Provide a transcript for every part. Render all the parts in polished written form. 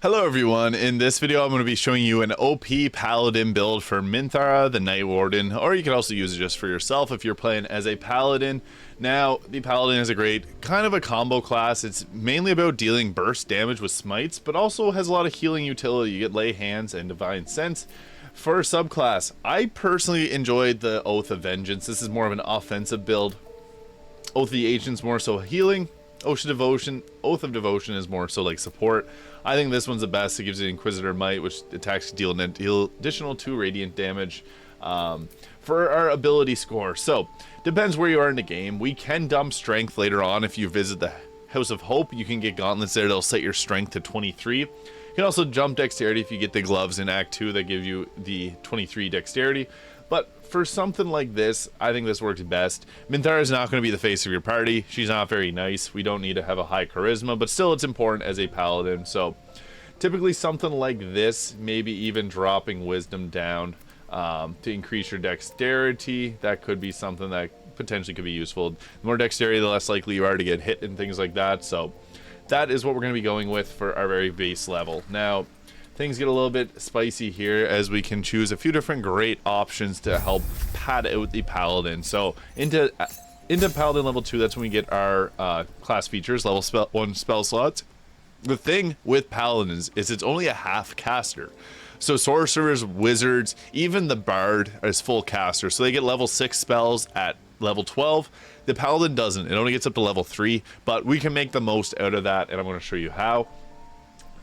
Hello everyone, in this video I'm going to be showing you an OP Paladin build for Minthara, the Night Warden, or you can also use it just for yourself if you're playing as a Paladin. Now, the Paladin is a great, kind of a combo class. It's mainly about dealing burst damage with smites, but also has a lot of healing utility. You get Lay Hands and Divine Sense. For subclass, I personally enjoyed the Oath of Vengeance. This is more of an offensive build. Oath of the Ancients more so healing. Oath of Devotion is more so like support. I think this one's the best. It gives you Inquisitor Might, which attacks deal additional 2 radiant damage for our ability score. So, depends where you are in the game. We can dump strength later on. If you visit the House of Hope, you can get gauntlets there. They'll set your strength to 23. You can also jump dexterity if you get the gloves in Act 2 that give you the 23 dexterity. But for something like this, I think this works best. Minthara is not going to be the face of your party. She's not very nice. We don't need to have a high charisma, but still it's important as a paladin. So typically something like this, maybe even dropping wisdom down to increase your dexterity. That could be something that potentially could be useful. The more dexterity, the less likely you are to get hit and things like that. So that is what we're going to be going with for our very base level. Now, things get a little bit spicy here as we can choose a few different great options to help pad out the Paladin. So into Paladin level 2, that's when we get our class features, level 1 spell slots. The thing with Paladins is it's only a half caster. So sorcerers, wizards, even the bard is full caster. So they get level 6 spells at level 12. The Paladin doesn't. It only gets up to level 3, but we can make the most out of that, and I'm going to show you how.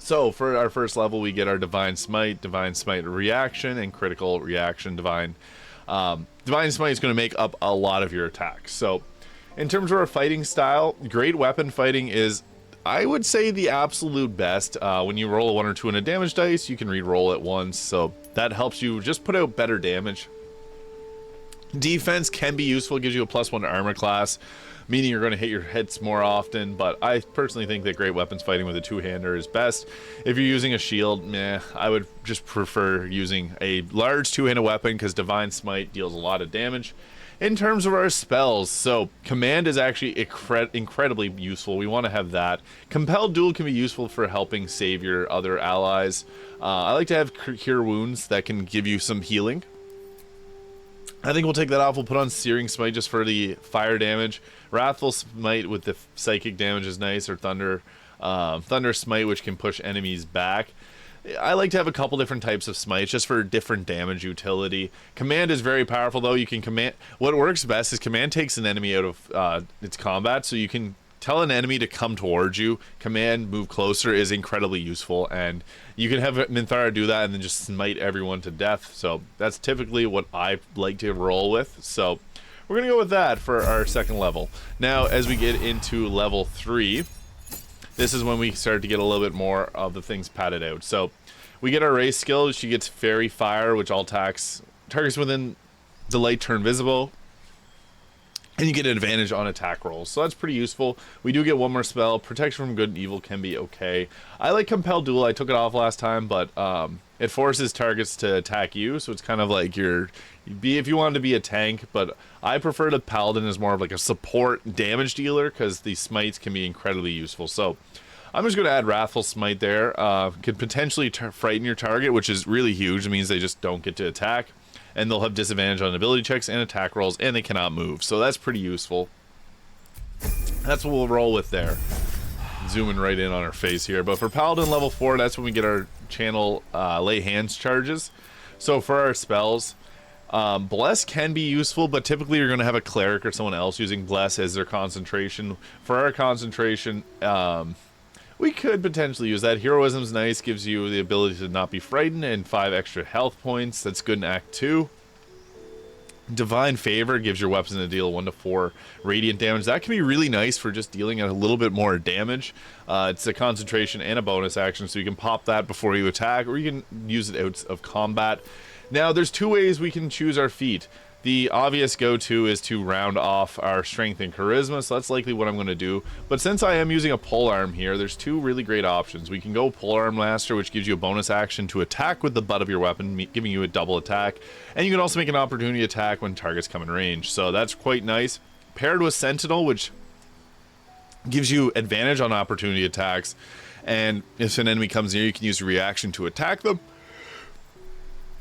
So for our first level, we get our Divine Smite reaction, and critical reaction. Divine Smite is going to make up a lot of your attacks. So in terms of our fighting style, great weapon fighting is, I would say, the absolute best. When you roll a 1 or 2 in a damage dice, you can re-roll it once, so that helps you just put out better damage. Defense can be useful, gives you a +1 armor class, meaning you're going to hit your hits more often, but I personally think that great weapons fighting with a 2-hander is best. If you're using a shield, I would just prefer using a large 2-handed weapon because Divine Smite deals a lot of damage. In terms of our spells, so Command is actually incredibly useful. We want to have that. Compelled Duel can be useful for helping save your other allies. I like to have Cure Wounds that can give you some healing. I think we'll take that off. We'll put on Searing Smite just for the fire damage. Wrathful Smite with the psychic damage is nice, or Thunder Smite, which can push enemies back. I like to have a couple different types of smites just for different damage utility. Command is very powerful though. You can command. What works best is Command takes an enemy out of its combat, so you can tell an enemy to come towards you. Command move closer is incredibly useful, and you can have Minthara do that and then just smite everyone to death. So that's typically what I like to roll with. So we're gonna go with that for our second level. Now, as we get into level 3, this is when we start to get a little bit more of the things padded out. So we get our race skill. She gets Fairy Fire, which all attacks targets within the light turn visible. And you get an advantage on attack rolls, so that's pretty useful. We do get one more spell. Protection from good and evil can be okay. I like Compelled Duel. I took it off last time, but it forces targets to attack you, so it's kind of like if you wanted to be a tank, but I prefer the Paladin as more of like a support damage dealer because the smites can be incredibly useful. So I'm just going to add Wrathful Smite there. Could potentially frighten your target, which is really huge. It means they just don't get to attack. And they'll have disadvantage on ability checks and attack rolls, and they cannot move. So that's pretty useful. That's what we'll roll with there. Zooming right in on our face here. But for Paladin level 4, that's when we get our channel Lay Hands charges. So for our spells, Bless can be useful, but typically you're going to have a cleric or someone else using Bless as their concentration. For our concentration, we could potentially use that. Heroism's nice, gives you the ability to not be frightened and 5 extra health points. That's good in Act 2. Divine Favor gives your weapons a deal 1 to 4 radiant damage. That can be really nice for just dealing a little bit more damage. It's a concentration and a bonus action, so you can pop that before you attack, or you can use it out of combat. Now, there's 2 ways we can choose our feat. The obvious go-to is to round off our strength and charisma, so that's likely what I'm going to do. But since I am using a polearm here, there's 2 really great options. We can go Polearm Master, which gives you a bonus action to attack with the butt of your weapon, giving you a double attack. And you can also make an opportunity attack when targets come in range, so that's quite nice. Paired with Sentinel, which gives you advantage on opportunity attacks. And if an enemy comes near, you can use a reaction to attack them.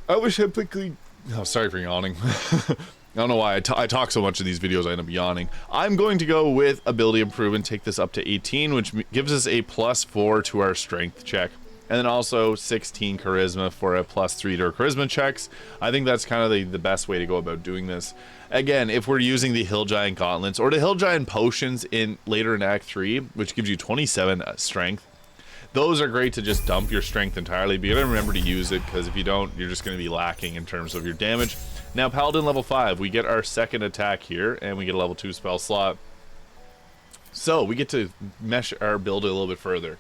I wish I quickly... Oh, sorry for yawning. I don't know why I talk so much in these videos, I end up yawning. I'm going to go with ability improvement, take this up to 18, which gives us a +4 to our strength check. And then also 16 charisma for a +3 to our charisma checks. I think that's kind of the best way to go about doing this. Again, if we're using the Hill Giant Gauntlets or the Hill Giant Potions later in Act 3, which gives you 27 strength, those are great to just dump your strength entirely, but you gotta remember to use it, because if you don't, you're just going to be lacking in terms of your damage. Now, Paladin level 5, we get our second attack here, and we get a level 2 spell slot. So, we get to mesh our build a little bit further.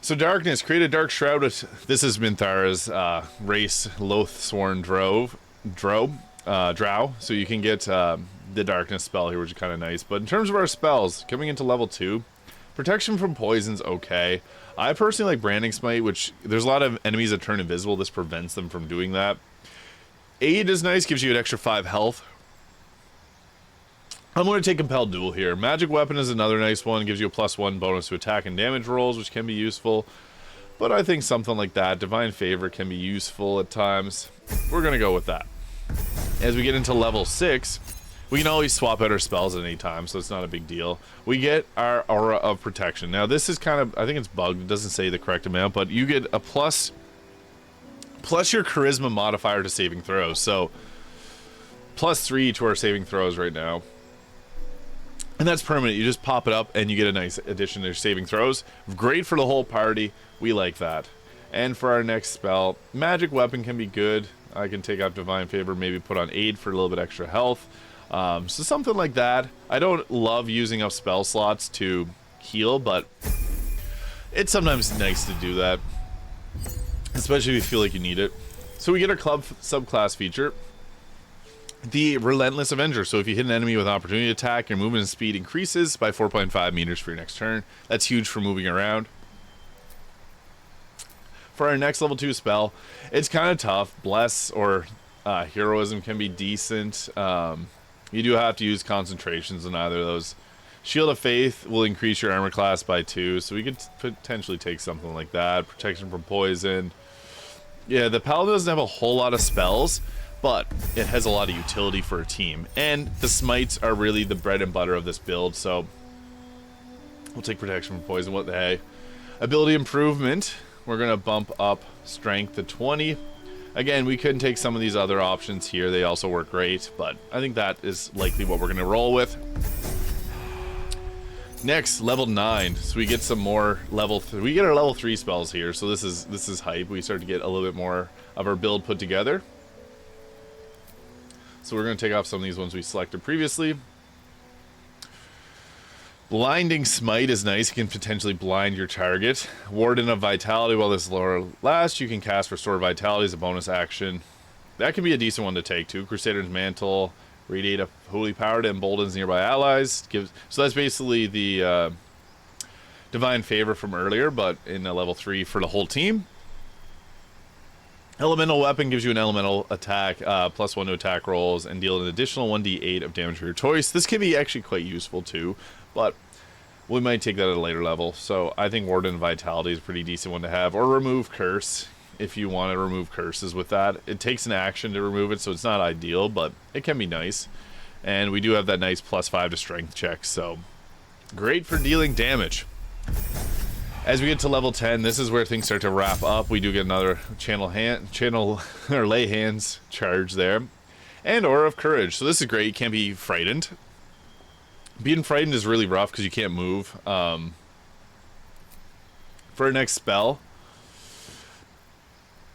So, Darkness, create a Dark Shroud. This is Minthara's race, Lolth-sworn drow. So you can get the Darkness spell here, which is kind of nice. But in terms of our spells, coming into level 2, protection from poison's okay. I personally like Branding Smite, which there's a lot of enemies that turn invisible. This prevents them from doing that. Aid is nice, gives you an extra 5 health. I'm going to take Compelled Duel here. Magic Weapon is another nice one, gives you a +1 bonus to attack and damage rolls, which can be useful. But I think something like that, Divine Favor, can be useful at times. We're going to go with that. As we get into level 6, we can always swap out our spells at any time, so it's not a big deal. We get our Aura of Protection. Now, this is kind of, I think it's bugged. It doesn't say the correct amount, but you get a plus your Charisma modifier to saving throws. So, +3 to our saving throws right now. And that's permanent. You just pop it up, and you get a nice addition to your saving throws. Great for the whole party. We like that. And for our next spell, Magic Weapon can be good. I can take out Divine Favor, maybe put on Aid for a little bit extra health. So something like that. I don't love using up spell slots to heal, but it's sometimes nice to do that, especially if you feel like you need it. So we get our club subclass feature, the Relentless Avenger. So if you hit an enemy with opportunity attack, your movement and speed increases by 4.5 meters for your next turn. That's huge for moving around. For our next level 2 spell, it's kind of tough. Bless or Heroism can be decent. You do have to use concentrations on either of those. Shield of Faith will increase your armor class by 2, so we could potentially take something like that. Protection from poison. Yeah, the Paladin doesn't have a whole lot of spells, but it has a lot of utility for a team. And the smites are really the bread and butter of this build, so we'll take protection from poison. What the hey? Ability improvement. We're going to bump up strength to 20. Again, we could take some of these other options here. They also work great, but I think that is likely what we're going to roll with. Next, level 9. So we get some more level 3. We get our level 3 spells here, so this is hype. We start to get a little bit more of our build put together. So we're going to take off some of these ones we selected previously. Blinding Smite is nice. You can potentially blind your target. Warden of Vitality. While this lore lasts, you can cast Restore Vitality as a bonus action. That can be a decent one to take too. Crusader's Mantle. Radiate a holy power to emboldens nearby allies. So that's basically the Divine Favor from earlier, but in a level 3 for the whole team. Elemental Weapon gives you an elemental attack, +1 to attack rolls, and deal an additional 1d8 of damage for your choice. This can be actually quite useful too, but we might take that at a later level. So I think Warden of Vitality is a pretty decent one to have. Or Remove Curse, if you want to remove curses with that. It takes an action to remove it, so it's not ideal, but it can be nice. And we do have that nice +5 to strength check, so great for dealing damage. As we get to level 10, this is where things start to wrap up. We do get another channel or lay hands charge there. And Aura of Courage. So this is great. You can't be frightened. Being frightened is really rough because you can't move. For our next spell,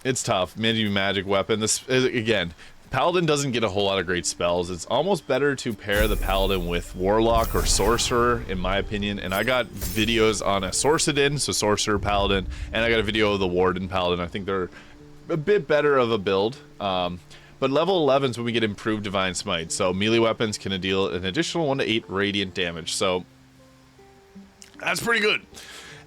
it's tough. Magic Weapon. This again, Paladin doesn't get a whole lot of great spells. It's almost better to pair the Paladin with Warlock or Sorcerer, in my opinion. And I got videos on a Sorcerer, so Sorcerer Paladin, and I got a video of the Warden Paladin. I think they're a bit better of a build. But level 11 is when we get improved Divine Smite. So melee weapons can deal an additional 1 to 8 radiant damage. So that's pretty good.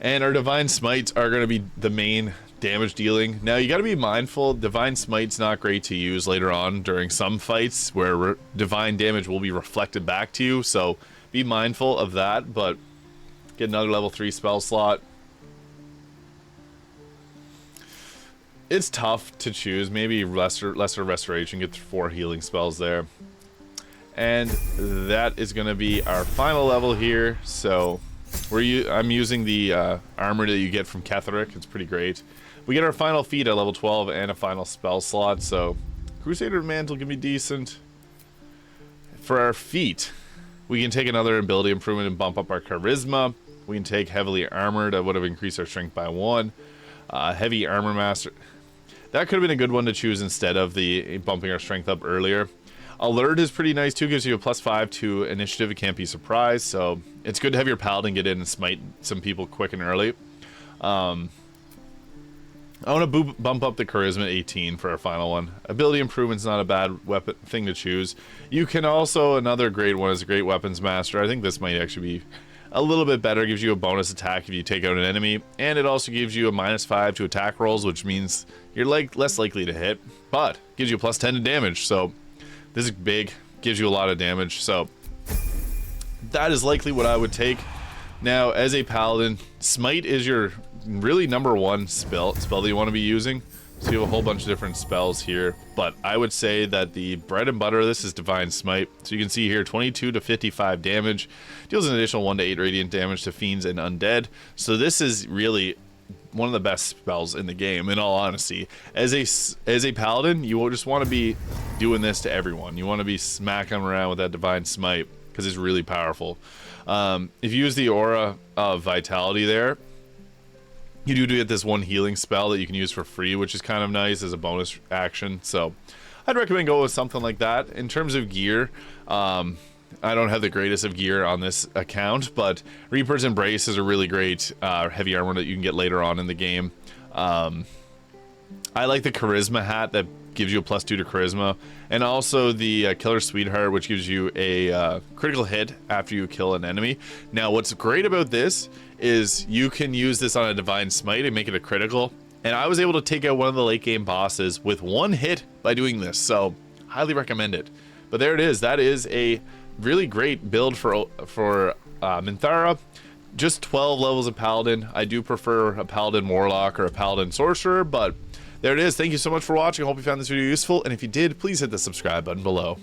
And our Divine Smites are going to be the main damage dealing. Now you got to be mindful, Divine Smite's not great to use later on during some fights where divine damage will be reflected back to you. So be mindful of that, but get another level 3 spell slot. it's tough to choose. Maybe lesser restoration, get 4 healing spells there. And that is going to be our final level here. So I'm using the armor that you get from Ketheric. It's pretty great. We get our final feat at level 12 and a final spell slot. So Crusader Mantle can be decent. For our feat, we can take another ability improvement and bump up our charisma. We can take heavily armored. That would have increased our strength by 1. Heavy armor master. That could have been a good one to choose instead of the bumping our strength up earlier. Alert is pretty nice too, gives you a +5 to initiative. It can't be surprised, so it's good to have your paladin get in and smite some people quick and early. I want to bump up the charisma 18 for our final one. Ability improvement's not a bad weapon thing to choose. You can also, another great one is a great weapons master. I think this might actually be a little bit better. It gives you a bonus attack if you take out an enemy, and it also gives you a -5 to attack rolls, which means you're less likely to hit, but gives you a +10 to damage. So this is big, gives you a lot of damage. So that is likely what I would take. Now, as a paladin, smite is your really #1 spell that you want to be using. So you have a whole bunch of different spells here, but I would say that the bread and butter of this is Divine Smite. So you can see here 22 to 55 damage, deals an additional 1 to 8 radiant damage to fiends and undead. So this is really one of the best spells in the game, in all honesty. As a paladin, you will just want to be doing this to everyone. You want to be smacking them around with that Divine Smite because it's really powerful. If you use the aura of vitality there, you do get this 1 healing spell that you can use for free, which is kind of nice as a bonus action. So I'd recommend going with something like that. In terms of gear, I don't have the greatest of gear on this account, but Reaper's Embrace is a really great heavy armor that you can get later on in the game. I like the Charisma hat that gives you a +2 to Charisma, and also the Killer Sweetheart, which gives you a critical hit after you kill an enemy. Now, what's great about this is you can use this on a Divine Smite and make it a critical, and I was able to take out one of the late game bosses with 1 hit by doing this, so highly recommend it. But there it is. That is a really great build for Minthara. Just 12 levels of Paladin. I do prefer a Paladin Warlock or a Paladin Sorcerer, but there it is. Thank you so much for watching. I hope you found this video useful, and if you did, please hit the subscribe button below.